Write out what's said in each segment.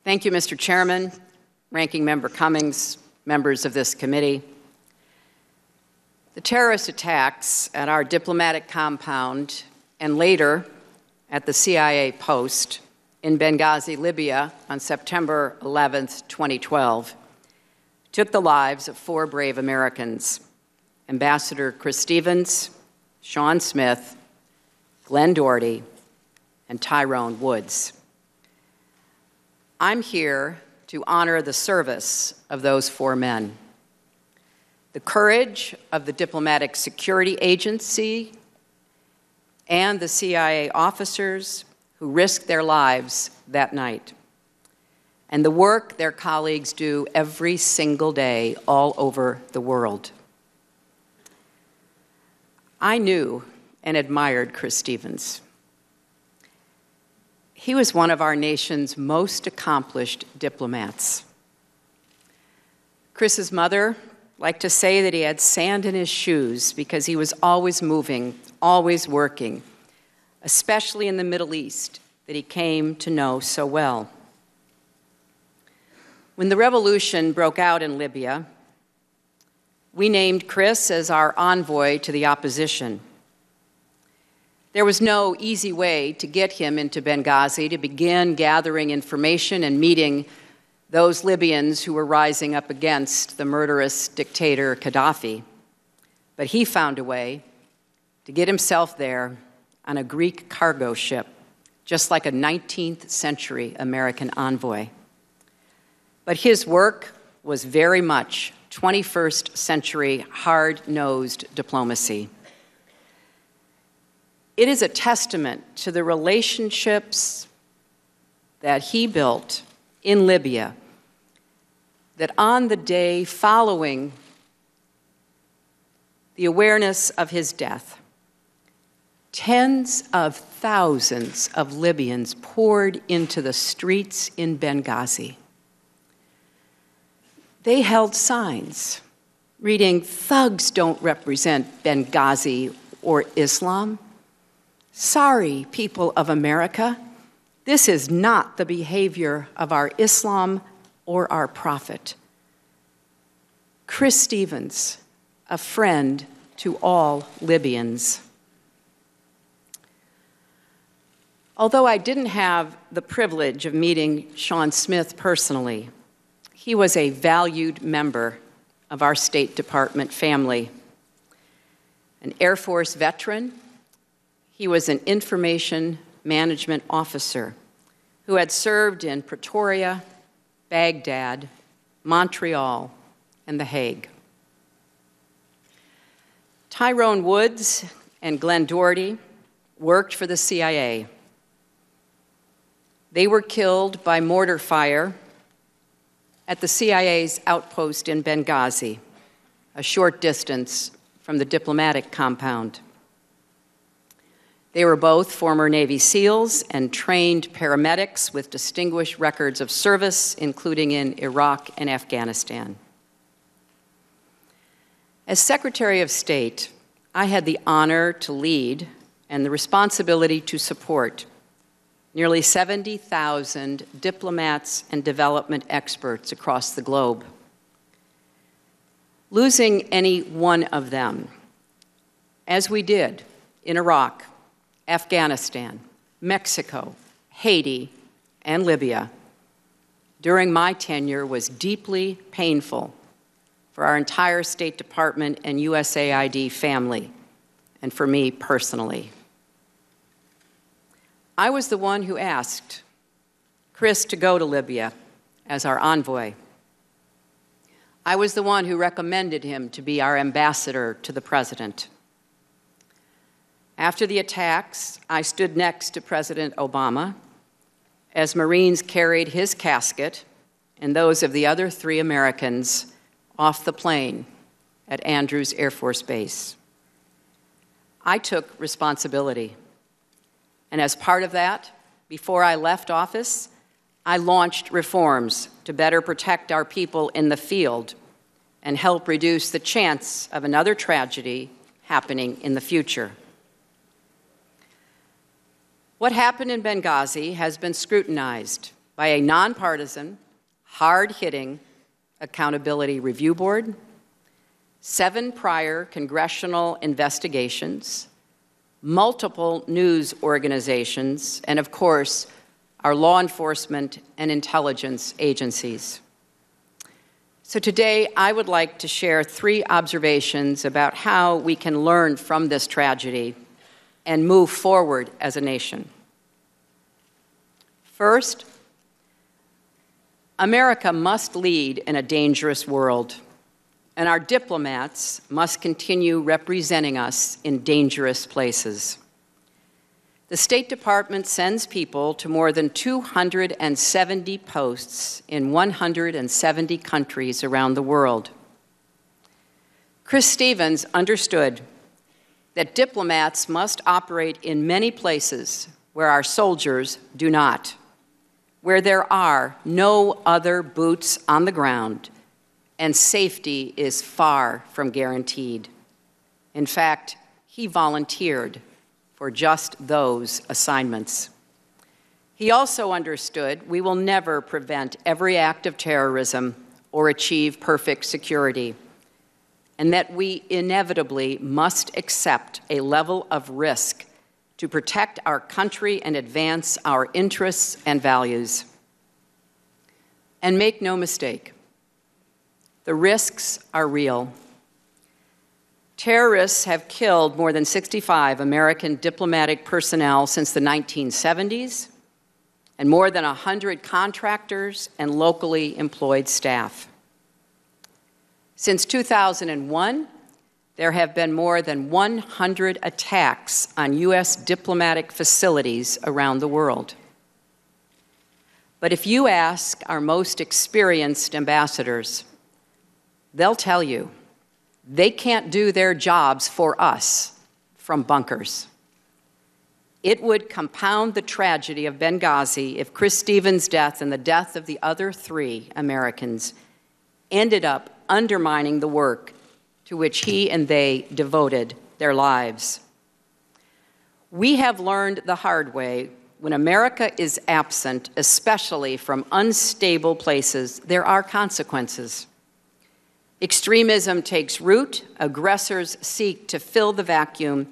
Thank you, Mr. Chairman, Ranking Member Cummings, members of this committee. The terrorist attacks at our diplomatic compound and later at the CIA post in Benghazi, Libya on September 11, 2012, took the lives of 4 brave Americans: Ambassador Chris Stevens, Sean Smith, Glenn Doherty, and Tyrone Woods. I'm here to honor the service of those 4 men, the courage of the Diplomatic Security Agency and the CIA officers who risked their lives that night, and the work their colleagues do every single day all over the world. I knew and admired Chris Stevens. He was one of our nation's most accomplished diplomats. Chris's mother liked to say that he had sand in his shoes because he was always moving, always working, especially in the Middle East that he came to know so well. When the revolution broke out in Libya, we named Chris as our envoy to the opposition. There was no easy way to get him into Benghazi to begin gathering information and meeting those Libyans who were rising up against the murderous dictator Gaddafi. But he found a way to get himself there on a Greek cargo ship, just like a 19th century American envoy. But his work was very much 21st century hard-nosed diplomacy. It is a testament to the relationships that he built in Libya that on the day following the awareness of his death, tens of thousands of Libyans poured into the streets in Benghazi. They held signs reading, "Thugs don't represent Benghazi or Islam. Sorry, people of America, this is not the behavior of our Islam or our prophet." Chris Stevens, a friend to all Libyans. Although I didn't have the privilege of meeting Sean Smith personally, he was a valued member of our State Department family. An Air Force veteran, he was an information management officer who had served in Pretoria, Baghdad, Montreal, and The Hague. Tyrone Woods and Glenn Doherty worked for the CIA. They were killed by mortar fire at the CIA's outpost in Benghazi, a short distance from the diplomatic compound. They were both former Navy SEALs and trained paramedics with distinguished records of service, including in Iraq and Afghanistan. As Secretary of State, I had the honor to lead and the responsibility to support nearly 70,000 diplomats and development experts across the globe. Losing any one of them, as we did in Iraq, Afghanistan, Mexico, Haiti, and Libya, during my tenure was deeply painful for our entire State Department and USAID family, and for me personally. I was the one who asked Chris to go to Libya as our envoy. I was the one who recommended him to be our ambassador to the president. After the attacks, I stood next to President Obama as Marines carried his casket and those of the other 3 Americans off the plane at Andrews Air Force Base. I took responsibility. And as part of that, before I left office, I launched reforms to better protect our people in the field and help reduce the chance of another tragedy happening in the future. What happened in Benghazi has been scrutinized by a nonpartisan, hard-hitting accountability review board, 7 prior congressional investigations, multiple news organizations, and of course, our law enforcement and intelligence agencies. So today, I would like to share 3 observations about how we can learn from this tragedy and move forward as a nation. First, America must lead in a dangerous world, and our diplomats must continue representing us in dangerous places. The State Department sends people to more than 270 posts in 170 countries around the world. Chris Stevens understood that diplomats must operate in many places where our soldiers do not, where there are no other boots on the ground, and safety is far from guaranteed. In fact, he volunteered for just those assignments. He also understood we will never prevent every act of terrorism or achieve perfect security, and that we inevitably must accept a level of risk to protect our country and advance our interests and values. And make no mistake, the risks are real. Terrorists have killed more than 65 American diplomatic personnel since the 1970s, and more than 100 contractors and locally employed staff. Since 2001, there have been more than 100 attacks on U.S. diplomatic facilities around the world. But if you ask our most experienced ambassadors, they'll tell you they can't do their jobs for us from bunkers. It would compound the tragedy of Benghazi if Chris Stevens' death and the death of the other 3 Americans ended up undermining the work to which he and they devoted their lives. We have learned the hard way when America is absent, especially from unstable places, there are consequences. Extremism takes root, aggressors seek to fill the vacuum,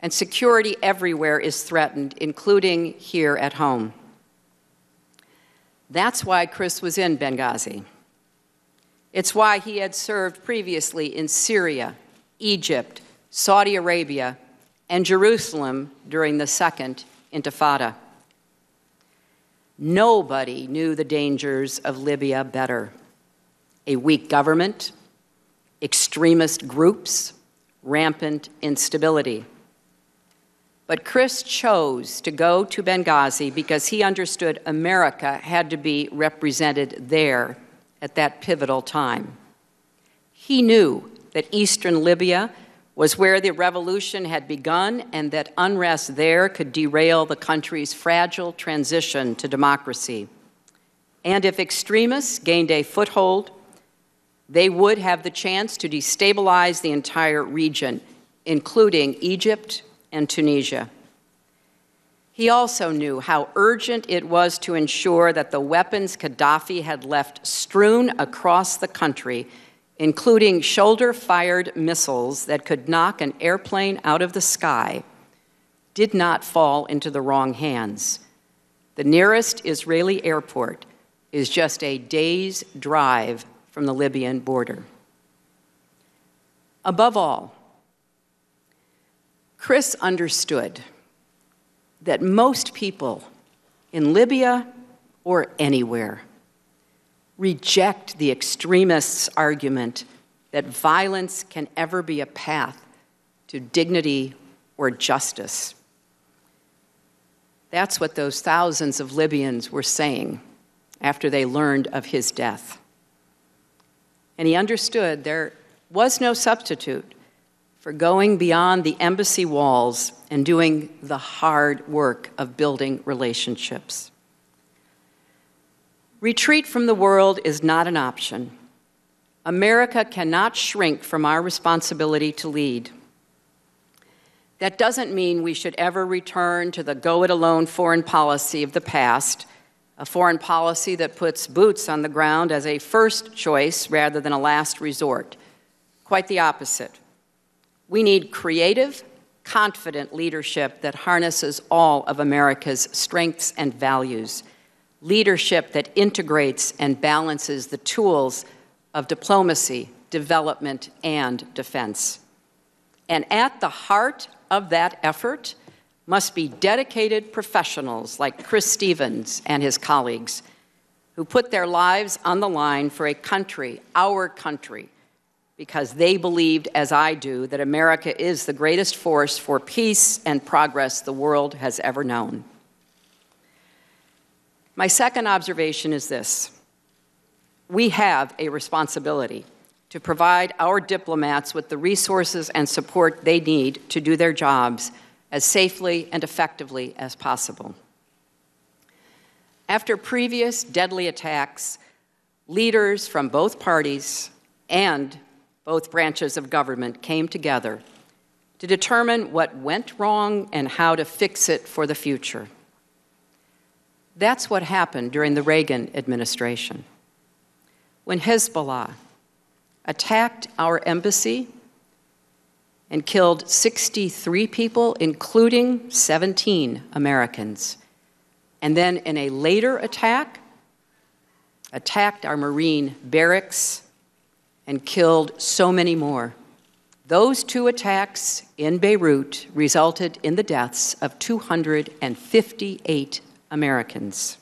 and security everywhere is threatened, including here at home. That's why Chris was in Benghazi. It's why he had served previously in Syria, Egypt, Saudi Arabia, and Jerusalem during the Second Intifada. Nobody knew the dangers of Libya better. A weak government, extremist groups, rampant instability. But Chris chose to go to Benghazi because he understood America had to be represented there at that pivotal time. He knew that eastern Libya was where the revolution had begun and that unrest there could derail the country's fragile transition to democracy. And if extremists gained a foothold, they would have the chance to destabilize the entire region, including Egypt and Tunisia. He also knew how urgent it was to ensure that the weapons Gaddafi had left strewn across the country, including shoulder-fired missiles that could knock an airplane out of the sky, did not fall into the wrong hands. The nearest Israeli airport is just a day's drive from the Libyan border. Above all, Chris understood that most people in Libya or anywhere reject the extremists' argument that violence can ever be a path to dignity or justice. That's what those thousands of Libyans were saying after they learned of his death. And he understood there was no substitute for going beyond the embassy walls and doing the hard work of building relationships. Retreat from the world is not an option. America cannot shrink from our responsibility to lead. That doesn't mean we should ever return to the go-it-alone foreign policy of the past a foreign policy that puts boots on the ground as a first choice rather than a last resort. Quite the opposite. We need creative, confident leadership that harnesses all of America's strengths and values, leadership that integrates and balances the tools of diplomacy, development, and defense. And at the heart of that effort must be dedicated professionals like Chris Stevens and his colleagues, who put their lives on the line for a country, our country, because they believed, as I do, that America is the greatest force for peace and progress the world has ever known. My second observation is this: we have a responsibility to provide our diplomats with the resources and support they need to do their jobs as safely and effectively as possible. After previous deadly attacks, leaders from both parties and both branches of government came together to determine what went wrong and how to fix it for the future. That's what happened during the Reagan administration. When Hezbollah attacked our embassy and killed 63 people, including 17 Americans, and then in a later attack, attacked our Marine barracks and killed so many more. Those two attacks in Beirut resulted in the deaths of 258 Americans.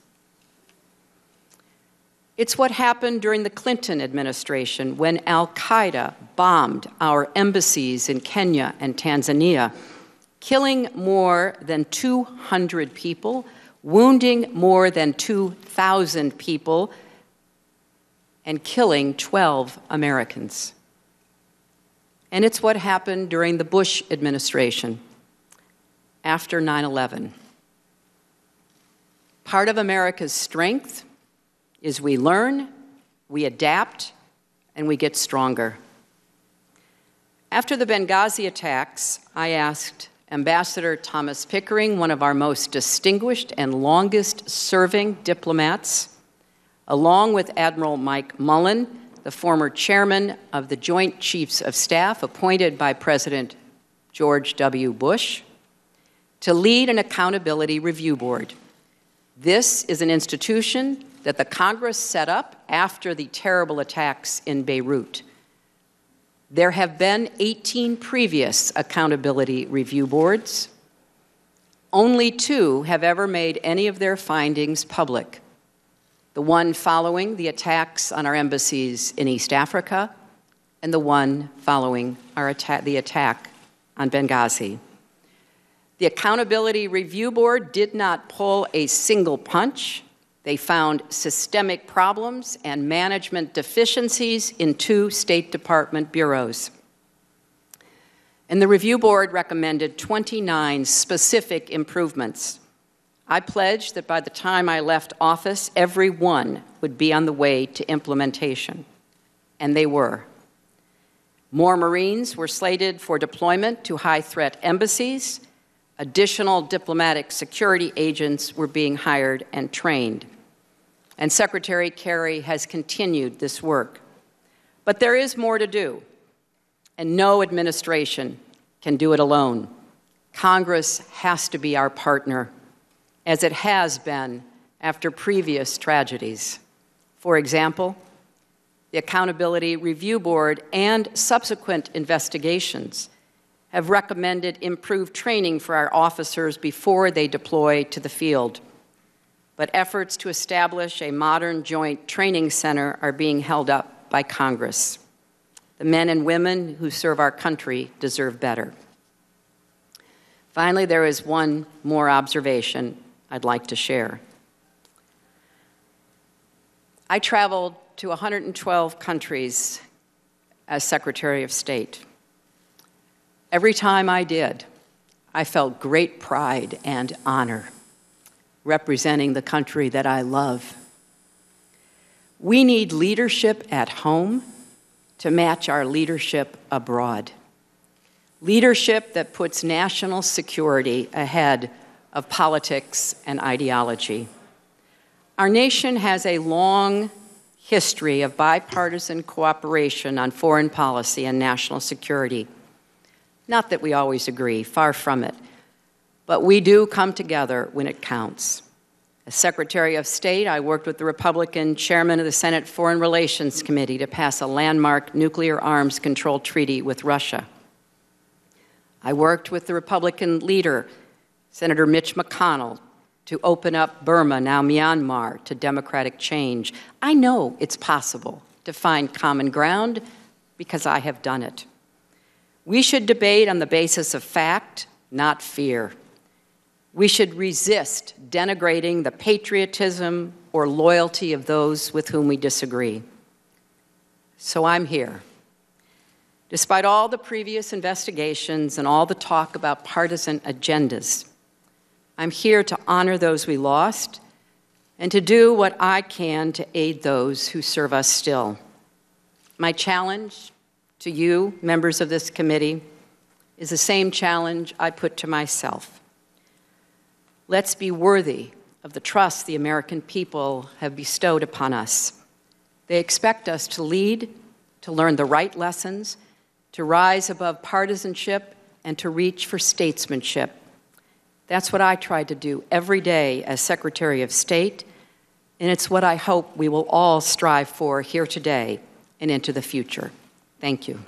It's what happened during the Clinton administration when al-Qaeda bombed our embassies in Kenya and Tanzania, killing more than 200 people, wounding more than 2,000 people, and killing 12 Americans. And it's what happened during the Bush administration after 9/11. Part of America's strength is we learn, we adapt, and we get stronger. After the Benghazi attacks, I asked Ambassador Thomas Pickering, one of our most distinguished and longest-serving diplomats, along with Admiral Mike Mullen, the former chairman of the Joint Chiefs of Staff appointed by President George W. Bush, to lead an accountability review board. This is an institution that the Congress set up after the terrible attacks in Beirut. There have been 18 previous accountability review boards. Only 2 have ever made any of their findings public. The one following the attacks on our embassies in East Africa, and the one following the attack on Benghazi. The Accountability Review Board did not pull a single punch. They found systemic problems and management deficiencies in 2 State Department bureaus. And the review board recommended 29 specific improvements. I pledged that by the time I left office, every one would be on the way to implementation. And they were. More Marines were slated for deployment to high-threat embassies. Additional diplomatic security agents were being hired and trained. And Secretary Kerry has continued this work. But there is more to do, and no administration can do it alone. Congress has to be our partner, as it has been after previous tragedies. For example, the Accountability Review Board and subsequent investigations have recommended improved training for our officers before they deploy to the field. But efforts to establish a modern joint training center are being held up by Congress. The men and women who serve our country deserve better. Finally, there is one more observation I'd like to share. I traveled to 112 countries as Secretary of State. Every time I did, I felt great pride and honor representing the country that I love. We need leadership at home to match our leadership abroad. Leadership that puts national security ahead of politics and ideology. Our nation has a long history of bipartisan cooperation on foreign policy and national security. Not that we always agree, far from it, but we do come together when it counts. As Secretary of State, I worked with the Republican chairman of the Senate Foreign Relations Committee to pass a landmark nuclear arms control treaty with Russia. I worked with the Republican leader, Senator Mitch McConnell, to open up Burma, now Myanmar, to democratic change. I know it's possible to find common ground because I have done it. We should debate on the basis of fact, not fear. We should resist denigrating the patriotism or loyalty of those with whom we disagree. So I'm here. Despite all the previous investigations and all the talk about partisan agendas, I'm here to honor those we lost and to do what I can to aid those who serve us still. My challenge to you, members of this committee, is the same challenge I put to myself. Let's be worthy of the trust the American people have bestowed upon us. They expect us to lead, to learn the right lessons, to rise above partisanship, and to reach for statesmanship. That's what I try to do every day as Secretary of State, and it's what I hope we will all strive for here today and into the future. Thank you.